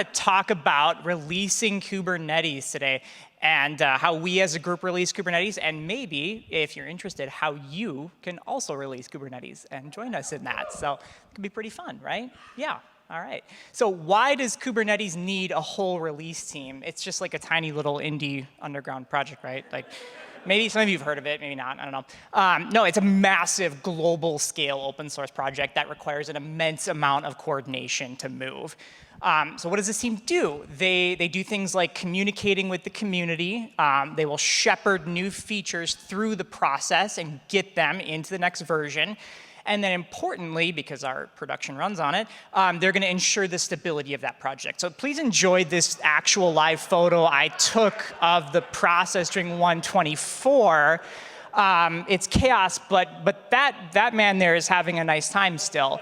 to talk about releasing Kubernetes today and how we as a group release Kubernetes, and maybe, if you're interested, how you can also release Kubernetes and join us in that. So it could be pretty fun, right? Yeah. All right. So why does Kubernetes need a whole release team? It's just like a tiny little indie underground project, right? Like, maybe some of you have heard of it, maybe not, I don't know. No, it's a massive global scale open source project that requires an immense amount of coordination to move. So what does this team do? They do things like communicating with the community. They will shepherd new features through the process and get them into the next version. And then importantly, because our production runs on it, they're going to ensure the stability of that project. So please enjoy this actual live photo I took of the process during 124. It's chaos, but that man there is having a nice time still,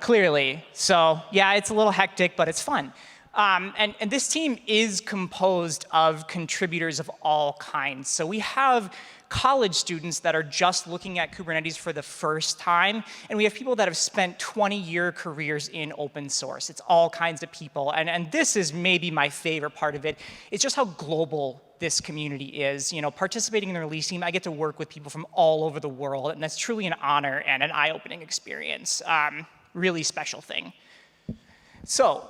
clearly. So yeah, it's a little hectic, but it's fun. And this team is composed of contributors of all kinds. So we have college students that are just looking at Kubernetes for the first time, and we have people that have spent 20-year careers in open source. It's all kinds of people, and this is maybe my favorite part of it. It's just how global this community is. You know, participating in the release team, I get to work with people from all over the world, and that's truly an honor and an eye-opening experience. Really special thing. So,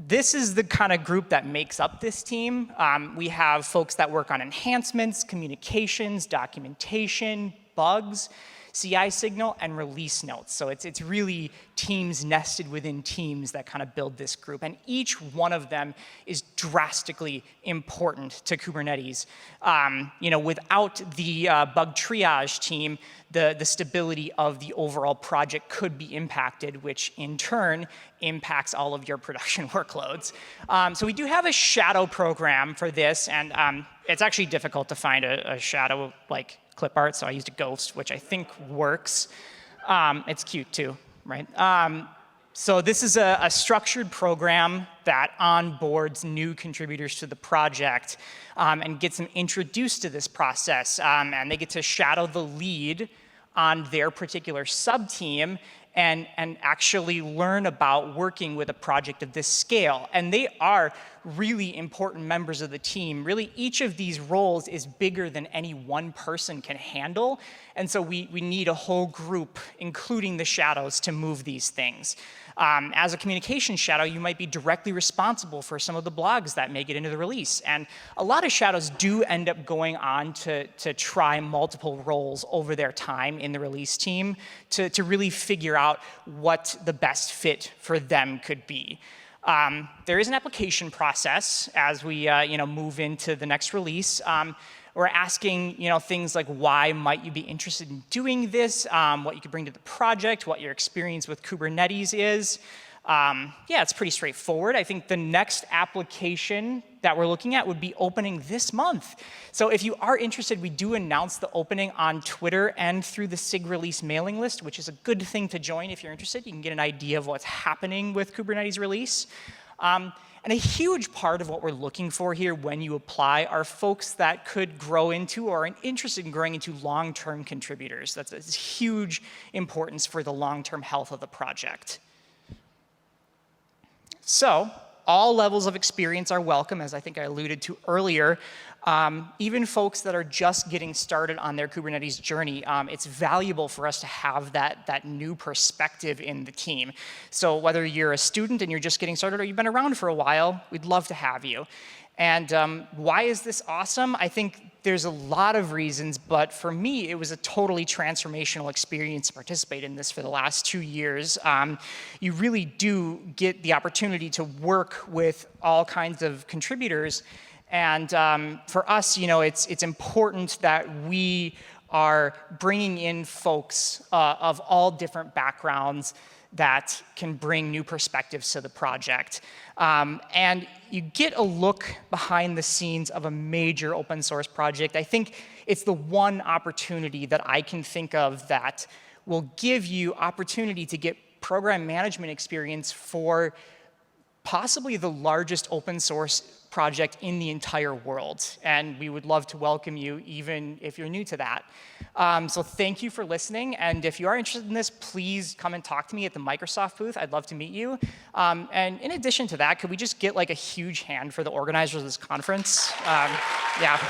this is the kind of group that makes up this team. We have folks that work on enhancements, communications, documentation, bugs, CI signal, and release notes. So it's really teams nested within teams that kind of build this group. And each one of them is drastically important to Kubernetes. You know, without the bug triage team, the stability of the overall project could be impacted, which in turn impacts all of your production workloads. So we do have a shadow program for this, and it's actually difficult to find a shadow like clip art, so I used a ghost, which I think works. It's cute too, right? So this is a structured program that onboards new contributors to the project and gets them introduced to this process, and they get to shadow the lead on their particular sub-team and actually learn about working with a project of this scale. And they are really important members of the team. Really, each of these roles is bigger than any one person can handle. And so we need a whole group, including the shadows, to move these things. As a communication shadow, you might be directly responsible for some of the blogs that make it into the release. And a lot of shadows do end up going on to try multiple roles over their time in the release team to really figure out what the best fit for them could be. There is an application process as we move into the next release. We're asking things like why might you be interested in doing this, what you could bring to the project, what your experience with Kubernetes is. Yeah, it's pretty straightforward. I think the next application that we're looking at would be opening this month. So if you are interested, we do announce the opening on Twitter and through the SIG release mailing list, which is a good thing to join if you're interested. You can get an idea of what's happening with Kubernetes release. And a huge part of what we're looking for here when you apply are folks that could grow into or are interested in growing into long-term contributors. That's huge importance for the long-term health of the project. So all levels of experience are welcome, as I think I alluded to earlier. Even folks that are just getting started on their Kubernetes journey, it's valuable for us to have that new perspective in the team. So whether you're a student and you're just getting started or you've been around for a while, we'd love to have you. And why is this awesome? I think there's a lot of reasons, but for me, it was a totally transformational experience to participate in this for the last 2 years. You really do get the opportunity to work with all kinds of contributors. And for us, it's important that we are bringing in folks of all different backgrounds that can bring new perspectives to the project. And you get a look behind the scenes of a major open source project. I think it's the one opportunity that I can think of that will give you opportunity to get program management experience for possibly the largest open source project in the entire world. And we would love to welcome you, even if you're new to that. So thank you for listening. And if you are interested in this, please come and talk to me at the Microsoft booth. I'd love to meet you. And in addition to that, could we just get like a huge hand for the organizers of this conference? Yeah.